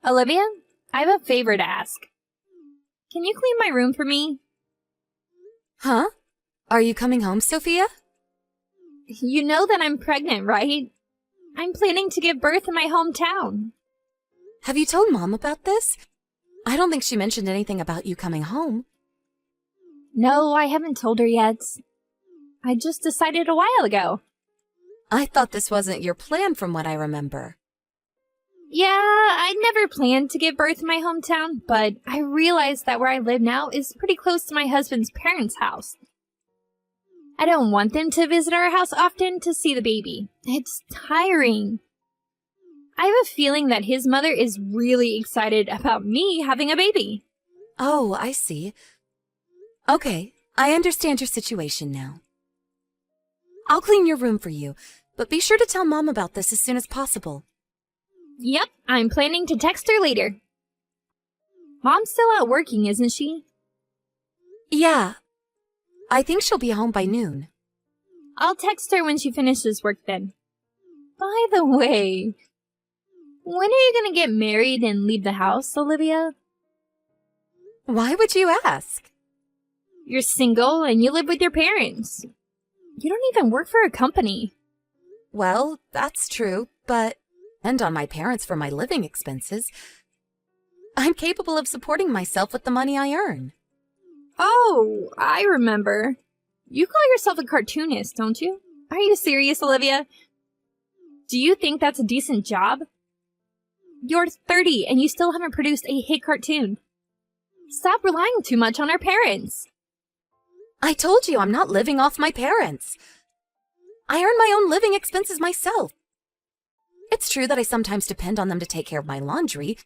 Olivia, I have a favor to ask. Can you clean my room for me? Huh? Are you coming home, Sophia? You know that I'm pregnant, right? I'm planning to give birth in my hometown. Have you told Mom about this? I don't think she mentioned anything about you coming home. No, I haven't told her yet. I just decided a while ago. I thought this wasn't your plan from what I remember. Yeah, I never planned to give birth in my hometown, but I realized that where I live now is pretty close to my husband's parents' house. I don't want them to visit our house often to see the baby. It's tiring. I have a feeling that his mother is really excited about me having a baby. Oh, I see. Okay, I understand your situation now. I'll clean your room for you, but be sure to tell Mom about this as soon as possible. Yep, I'm planning to text her later. Mom's still out working, isn't she? Yeah, I think she'll be home by noon. I'll text her when she finishes work then. By the way, when are you gonna get married and leave the house, Olivia? Why would you ask? You're single and you live with your parents. You don't even work for a company. Well, that's true, but depend on my parents for my living expenses. I'm capable of supporting myself with the money I earn. Oh, I remember. You call yourself a cartoonist, don't you? Are you serious, Olivia? Do you think that's a decent job? You're 30 and you still haven't produced a hit cartoon. Stop relying too much on our parents. I told you I'm not living off my parents. I earn my own living expenses myself. It's true that I sometimes depend on them to take care of my laundry,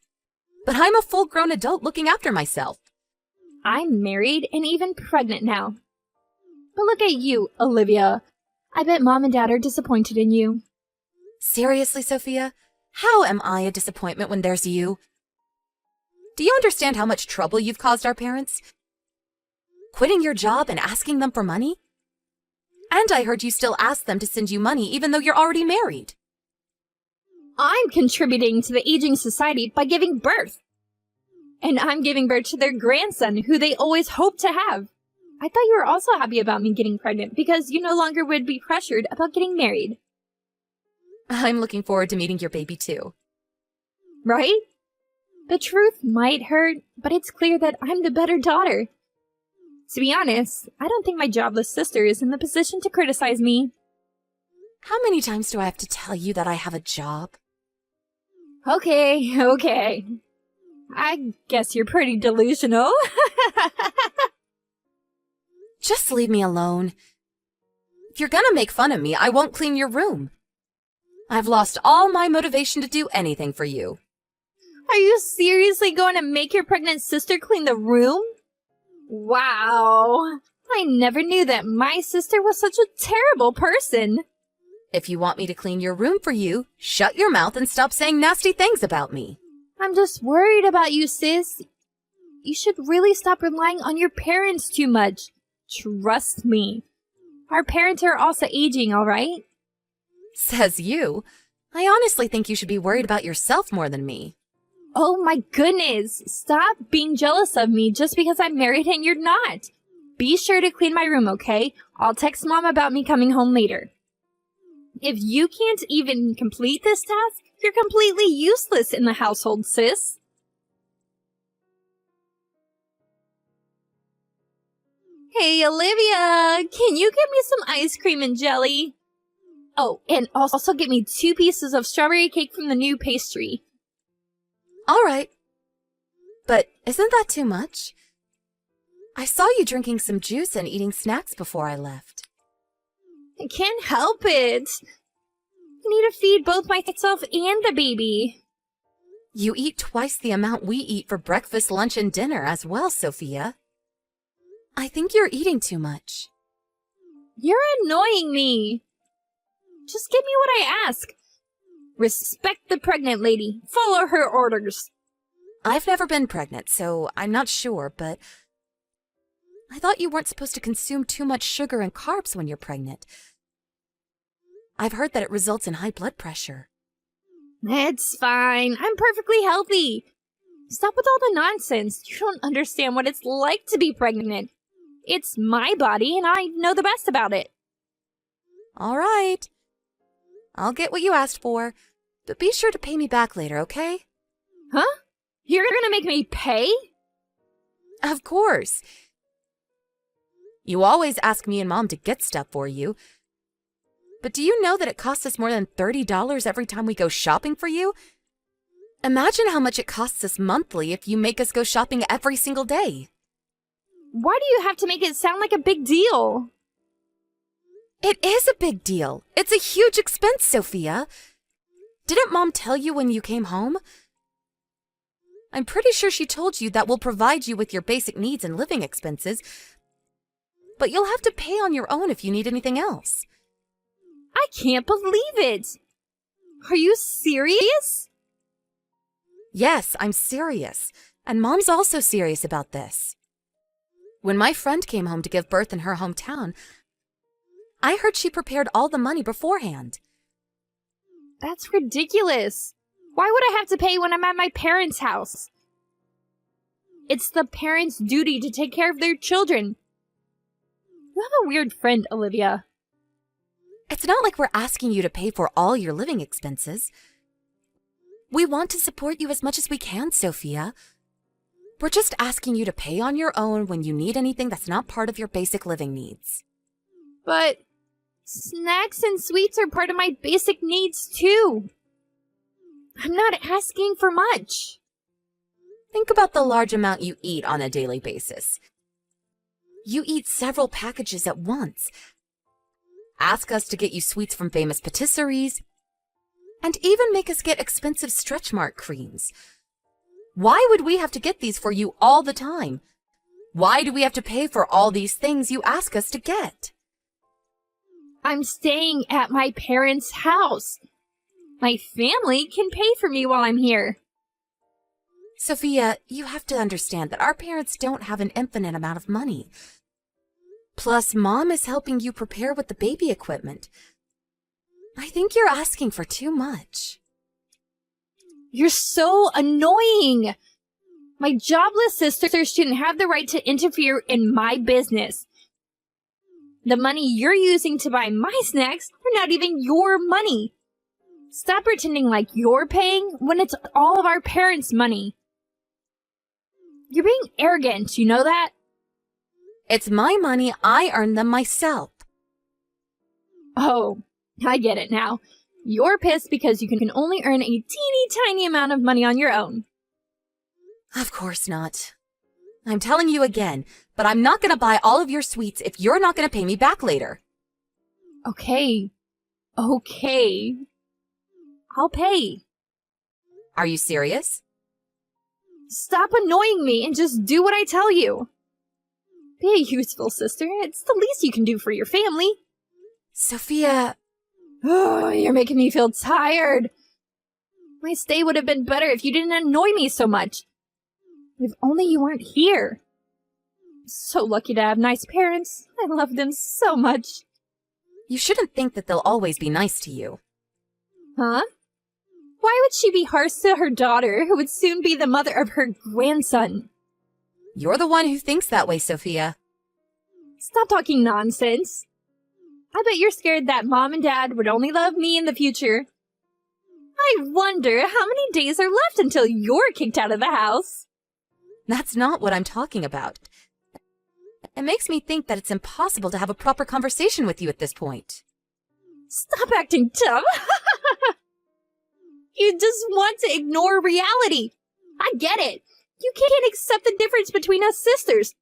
but I'm a full-grown adult looking after myself. I'm married and even pregnant now. But look at you, Olivia. I bet Mom and Dad are disappointed in you. Seriously, Sophia? How am I a disappointment when there's you? Do you understand how much trouble you've caused our parents? Quitting your job and asking them for money? And I heard you still ask them to send you money even though you're already married. I'm contributing to the aging society by giving birth. And I'm giving birth to their grandson, who they always hoped to have. I thought you were also happy about me getting pregnant because you no longer would be pressured about getting married. I'm looking forward to meeting your baby too. Right? The truth might hurt, but it's clear that I'm the better daughter. To be honest, I don't think my jobless sister is in the position to criticize me. How many times do I have to tell you that I have a job? Okay. I guess you're pretty delusional. Just leave me alone. If you're gonna make fun of me, I won't clean your room. I've lost all my motivation to do anything for you. Are you seriously going to make your pregnant sister clean the room? Wow. I never knew that my sister was such a terrible person. If you want me to clean your room for you, shut your mouth and stop saying nasty things about me. I'm just worried about you, sis. You should really stop relying on your parents too much. Trust me. Our parents are also aging, all right? Says you. I honestly think you should be worried about yourself more than me. Oh my goodness. Stop being jealous of me just because I'm married and you're not. Be sure to clean my room, okay? I'll text Mom about me coming home later. If you can't even complete this task, you're completely useless in the household, sis. Hey, Olivia, can you get me some ice cream and jelly? Oh, and also get me 2 pieces of strawberry cake from the new pastry. All right. But isn't that too much? I saw you drinking some juice and eating snacks before I left. I can't help it. I need to feed both myself and the baby. You eat twice the amount we eat for breakfast, lunch, and dinner as well, Sophia. I think you're eating too much. You're annoying me. Just give me what I ask. Respect the pregnant lady. Follow her orders. I've never been pregnant, so I'm not sure, but I thought you weren't supposed to consume too much sugar and carbs when you're pregnant. I've heard that it results in high blood pressure. It's fine. I'm perfectly healthy. Stop with all the nonsense. You don't understand what it's like to be pregnant. It's my body, and I know the best about it. All right. I'll get what you asked for, but be sure to pay me back later, okay? Huh? You're gonna make me pay? Of course. You always ask me and Mom to get stuff for you. But do you know that it costs us more than $30 every time we go shopping for you? Imagine how much it costs us monthly if you make us go shopping every single day. Why do you have to make it sound like a big deal? It is a big deal. It's a huge expense, Sophia. Didn't Mom tell you when you came home? I'm pretty sure she told you that we'll provide you with your basic needs and living expenses, but you'll have to pay on your own if you need anything else. I can't believe it! Are you serious? Yes, I'm serious, and Mom's also serious about this. When my friend came home to give birth in her hometown, I heard she prepared all the money beforehand. That's ridiculous. Why would I have to pay when I'm at my parents' house? It's the parents' duty to take care of their children. You have a weird friend, Olivia. It's not like we're asking you to pay for all your living expenses. We want to support you as much as we can, Sophia. We're just asking you to pay on your own when you need anything that's not part of your basic living needs. But snacks and sweets are part of my basic needs, too. I'm not asking for much. Think about the large amount you eat on a daily basis. You eat several packages at once. Ask us to get you sweets from famous patisseries, and even make us get expensive stretch mark creams. Why would we have to get these for you all the time? Why do we have to pay for all these things you ask us to get? I'm staying at my parents' house. My family can pay for me while I'm here. Sophia, you have to understand that our parents don't have an infinite amount of money. Plus, Mom is helping you prepare with the baby equipment. I think you're asking for too much. You're so annoying. My jobless sisters shouldn't have the right to interfere in my business. The money you're using to buy my snacks are not even your money. Stop pretending like you're paying when it's all of our parents' money. You're being arrogant, you know that? It's my money. I earned them myself. Oh, I get it now. You're pissed because you can only earn a teeny tiny amount of money on your own. Of course not. I'm telling you again, but I'm not going to buy all of your sweets if you're not going to pay me back later. Okay. I'll pay. Are you serious? Stop annoying me and just do what I tell you. Be a useful sister. It's the least you can do for your family. Sophia... Oh, you're making me feel tired. My stay would have been better if you didn't annoy me so much. If only you weren't here. I'm so lucky to have nice parents. I love them so much. You shouldn't think that they'll always be nice to you. Huh? Why would she be harsh to her daughter, who would soon be the mother of her grandson? You're the one who thinks that way, Sophia. Stop talking nonsense. I bet you're scared that Mom and Dad would only love me in the future. I wonder how many days are left until you're kicked out of the house. That's not what I'm talking about. It makes me think that it's impossible to have a proper conversation with you at this point. Stop acting dumb. You just want to ignore reality. I get it. You can't accept the difference between us sisters.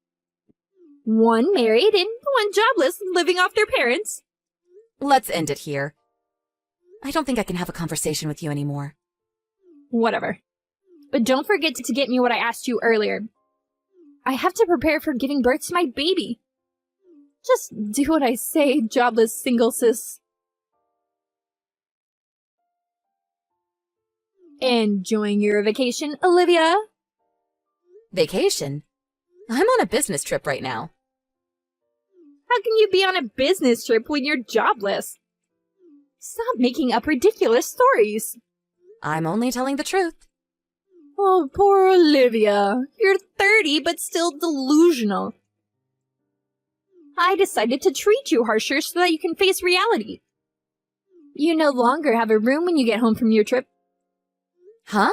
One married and one jobless, living off their parents. Let's end it here. I don't think I can have a conversation with you anymore. Whatever. But don't forget to get me what I asked you earlier. I have to prepare for giving birth to my baby. Just do what I say, jobless single sis. Enjoying your vacation, Olivia? Vacation? I'm on a business trip right now. How can you be on a business trip when you're jobless? Stop making up ridiculous stories. I'm only telling the truth. Oh, poor Olivia. You're 30, but still delusional. I decided to treat you harsher so that you can face reality. You no longer have a room when you get home from your trip. Huh?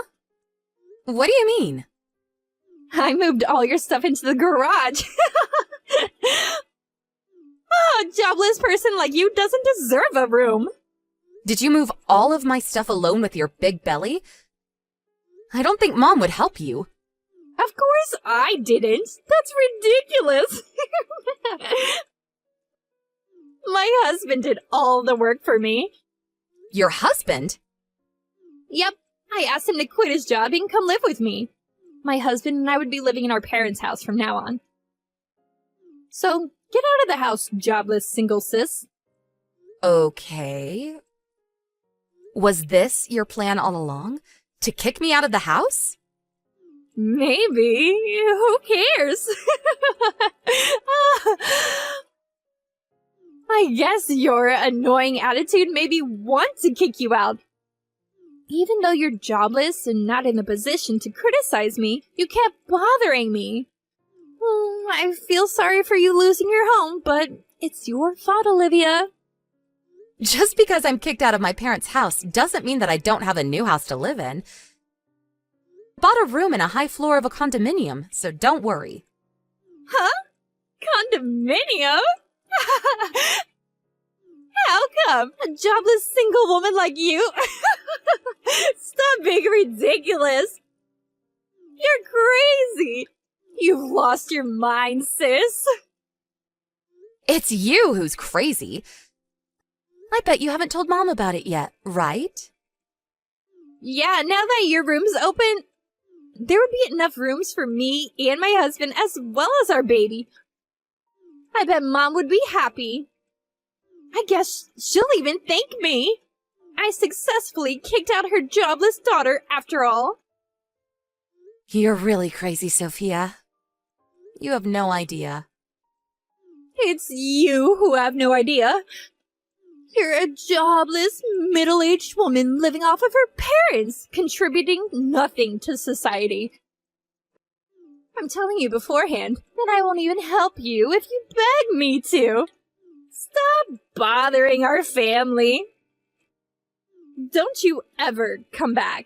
What do you mean? I moved all your stuff into the garage. A jobless person like you doesn't deserve a room. Did you move all of my stuff alone with your big belly? I don't think Mom would help you. Of course I didn't. That's ridiculous. My husband did all the work for me. Your husband? Yep, I asked him to quit his job and come live with me. My husband and I would be living in our parents' house from now on. So, get out of the house, jobless single sis. Okay. Was this your plan all along? To kick me out of the house? Maybe. Who cares? I guess your annoying attitude made me want to kick you out. Even though you're jobless and not in a position to criticize me, you kept bothering me. I feel sorry for you losing your home, but it's your fault, Olivia. Just because I'm kicked out of my parents' house doesn't mean that I don't have a new house to live in. Bought a room in a high floor of a condominium, so don't worry. Huh? Condominium? How come? A jobless single woman like you? Stop being ridiculous. You're crazy. You've lost your mind, sis. It's you who's crazy. I bet you haven't told Mom about it yet, right? Yeah, now that your room's open, there would be enough rooms for me and my husband as well as our baby. I bet Mom would be happy. I guess she'll even thank me. I successfully kicked out her jobless daughter after all. You're really crazy, Sophia. You have no idea. It's you who have no idea. You're a jobless, middle-aged woman living off of her parents, contributing nothing to society. I'm telling you beforehand that I won't even help you if you beg me to. Stop bothering our family. Don't you ever come back.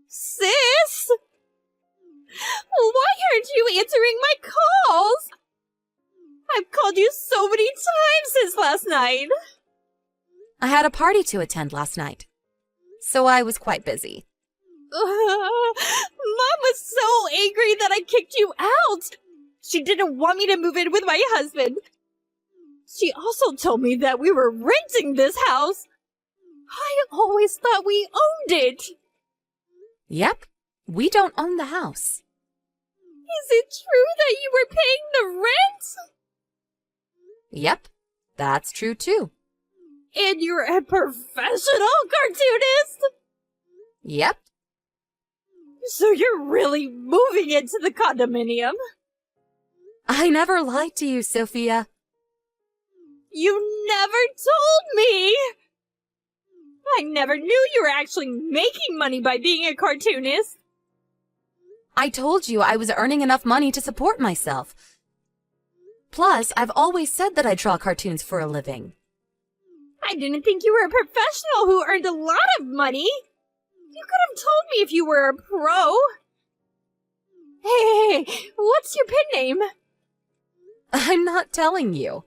Sis! Why aren't you answering my calls? I've called you so many times since last night. I had a party to attend last night, so I was quite busy. Mom was so angry that I kicked you out. She didn't want me to move in with my husband. She also told me that we were renting this house. I always thought we owned it. Yep, we don't own the house. Is it true that you were paying the rent? Yep, that's true too. And you're a professional cartoonist? Yep. So you're really moving into the condominium? I never lied to you, Sophia. You never told me! I never knew you were actually making money by being a cartoonist. I told you I was earning enough money to support myself. Plus, I've always said that I draw cartoons for a living. I didn't think you were a professional who earned a lot of money. You could have told me if you were a pro. Hey, what's your pen name? I'm not telling you.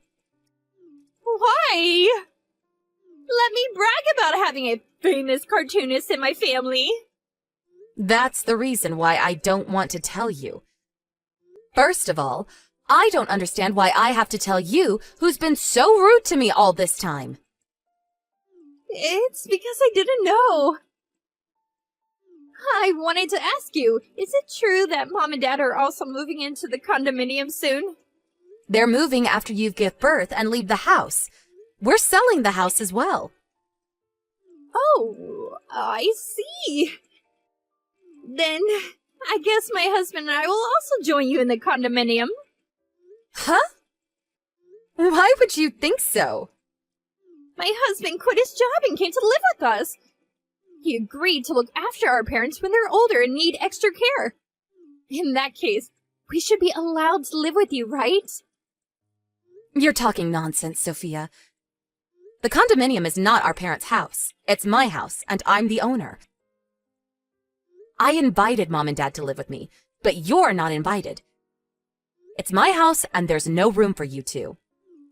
Why? Let me brag about having a famous cartoonist in my family. That's the reason why I don't want to tell you. First of all, I don't understand why I have to tell you who's been so rude to me all this time. It's because I didn't know. I wanted to ask you, is it true that Mom and Dad are also moving into the condominium soon? They're moving after you give birth and leave the house. We're selling the house as well. Oh, I see. Then, I guess my husband and I will also join you in the condominium. Huh? Why would you think so? My husband quit his job and came to live with us. He agreed to look after our parents when they're older and need extra care. In that case, we should be allowed to live with you, right? You're talking nonsense, Sophia. The condominium is not our parents' house. It's my house, and I'm the owner. I invited Mom and Dad to live with me, but you're not invited. It's my house, and there's no room for you two.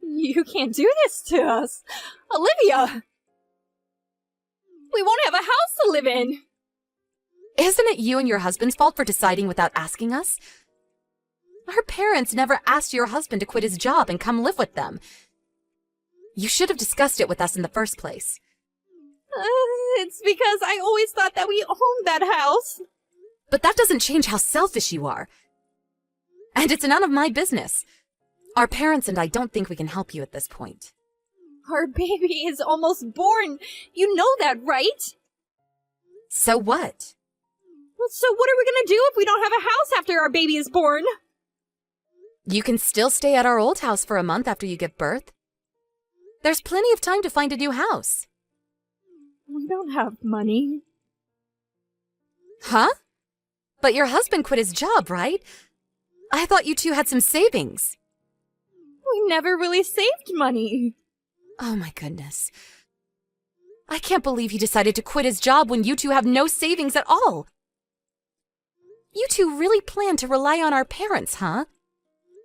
You can't do this to us. Olivia! We won't have a house to live in. Isn't it you and your husband's fault for deciding without asking us? Our parents never asked your husband to quit his job and come live with them. You should have discussed it with us in the first place. It's because I always thought that we owned that house. But that doesn't change how selfish you are. And it's none of my business. Our parents and I don't think we can help you at this point. Our baby is almost born. You know that, right? So what? So what are we gonna do if we don't have a house after our baby is born? You can still stay at our old house for a month after you give birth. There's plenty of time to find a new house. We don't have money. Huh? But your husband quit his job, right? I thought you two had some savings. We never really saved money. Oh my goodness. I can't believe he decided to quit his job when you two have no savings at all. You two really plan to rely on our parents, huh?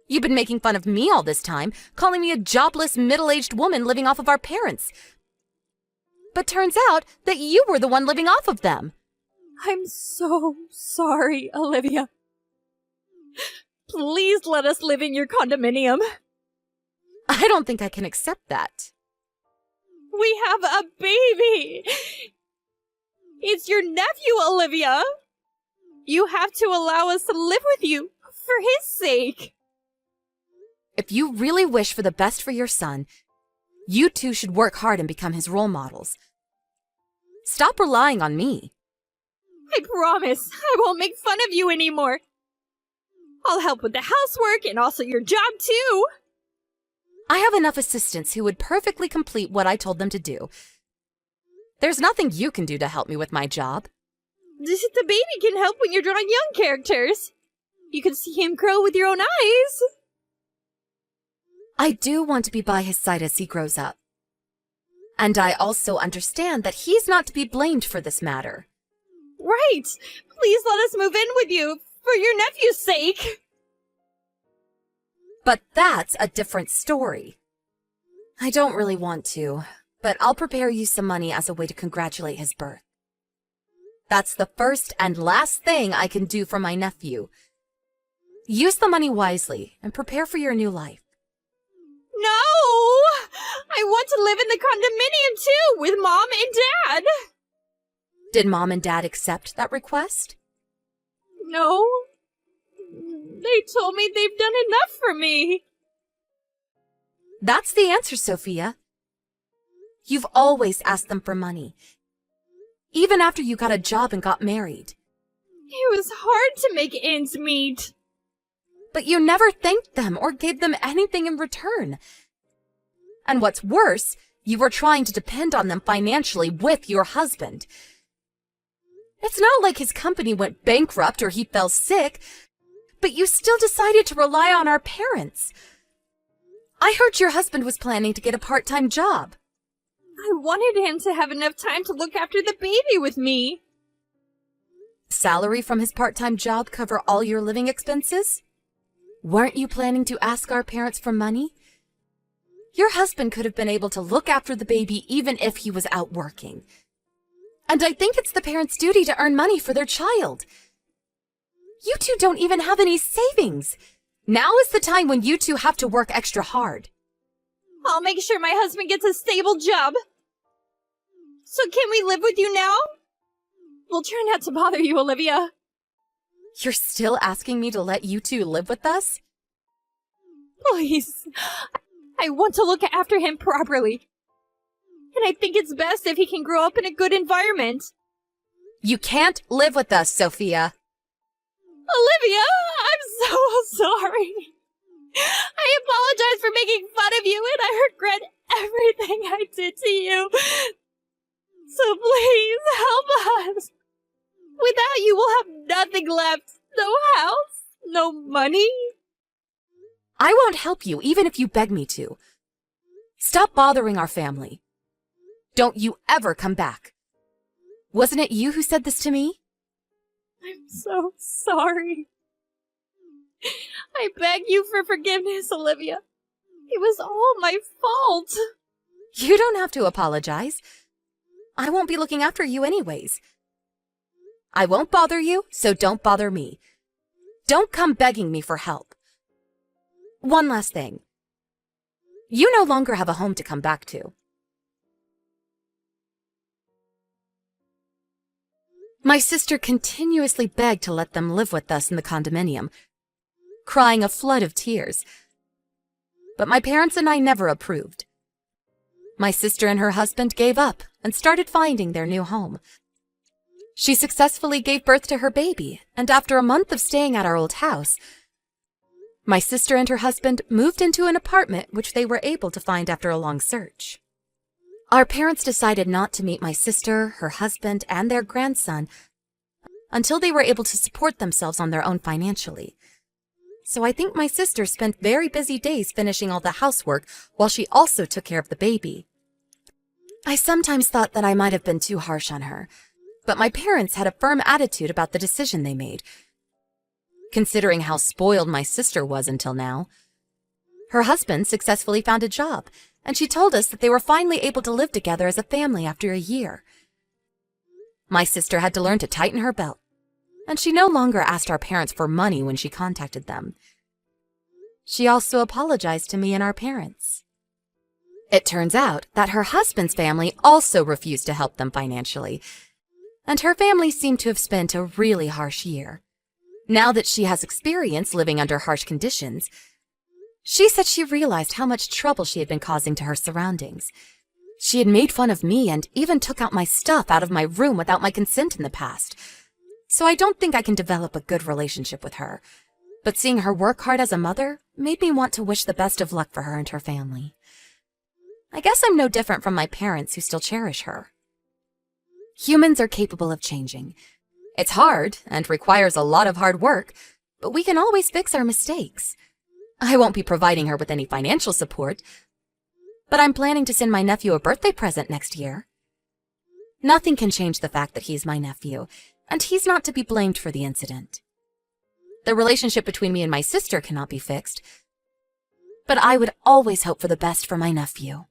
You've been making fun of me all this time, calling me a jobless, middle-aged woman living off of our parents. But turns out that you were the one living off of them. I'm so sorry, Olivia. Please let us live in your condominium. I don't think I can accept that. We have a baby. It's your nephew, Olivia. You have to allow us to live with you for his sake. If you really wish for the best for your son, you two should work hard and become his role models. Stop relying on me. I promise I won't make fun of you anymore. I'll help with the housework and also your job too. I have enough assistants who would perfectly complete what I told them to do. There's nothing you can do to help me with my job. The baby can help when you're drawing young characters. You can see him grow with your own eyes. I do want to be by his side as he grows up. And I also understand that he's not to be blamed for this matter. Right. Please let us move in with you for your nephew's sake. But that's a different story. I don't really want to, but I'll prepare you some money as a way to congratulate his birth. That's the first and last thing I can do for my nephew. Use the money wisely and prepare for your new life. No! I want to live in the condominium too, with Mom and Dad. Did Mom and Dad accept that request? No. They told me they've done enough for me. That's the answer, Sophia. You've always asked them for money, even after you got a job and got married. It was hard to make ends meet. But you never thanked them or gave them anything in return. And what's worse, you were trying to depend on them financially with your husband. It's not like his company went bankrupt or he fell sick, but you still decided to rely on our parents. I heard your husband was planning to get a part-time job. I wanted him to have enough time to look after the baby with me. Salary from his part-time job cover all your living expenses? Weren't you planning to ask our parents for money? Your husband could have been able to look after the baby even if he was out working. And I think it's the parents' duty to earn money for their child. You two don't even have any savings. Now is the time when you two have to work extra hard. I'll make sure my husband gets a stable job. So can we live with you now? We'll try not to bother you, Olivia. You're still asking me to let you two live with us? Please. I want to look after him properly. And I think it's best if he can grow up in a good environment. You can't live with us, Sophia. Olivia, I'm so sorry. I apologize for making fun of you, and I regret everything I did to you. So please help us. Without you, we'll have nothing left. No house, no money. I won't help you even if you beg me to. Stop bothering our family. Don't you ever come back. Wasn't it you who said this to me? I'm so sorry. I beg you for forgiveness, Olivia. It was all my fault. You don't have to apologize. I won't be looking after you anyways. I won't bother you, so don't bother me. Don't come begging me for help. One last thing. You no longer have a home to come back to. My sister continuously begged to let them live with us in the condominium, crying a flood of tears. But my parents and I never approved. My sister and her husband gave up and started finding their new home. She successfully gave birth to her baby, and after a month of staying at our old house, my sister and her husband moved into an apartment which they were able to find after a long search. Our parents decided not to meet my sister, her husband, and their grandson until they were able to support themselves on their own financially. So I think my sister spent very busy days finishing all the housework while she also took care of the baby. I sometimes thought that I might have been too harsh on her, but my parents had a firm attitude about the decision they made, considering how spoiled my sister was until now. Her husband successfully found a job, and she told us that they were finally able to live together as a family after a year. My sister had to learn to tighten her belt, and she no longer asked our parents for money when she contacted them. She also apologized to me and our parents. It turns out that her husband's family also refused to help them financially, and her family seemed to have spent a really harsh year. Now that she has experience living under harsh conditions, she said she realized how much trouble she had been causing to her surroundings. She had made fun of me and even took out my stuff out of my room without my consent in the past. So I don't think I can develop a good relationship with her. But seeing her work hard as a mother made me want to wish the best of luck for her and her family. I guess I'm no different from my parents who still cherish her. Humans are capable of changing. It's hard and requires a lot of hard work, but we can always fix our mistakes. I won't be providing her with any financial support, but I'm planning to send my nephew a birthday present next year. Nothing can change the fact that he's my nephew, and he's not to be blamed for the incident. The relationship between me and my sister cannot be fixed, but I would always hope for the best for my nephew.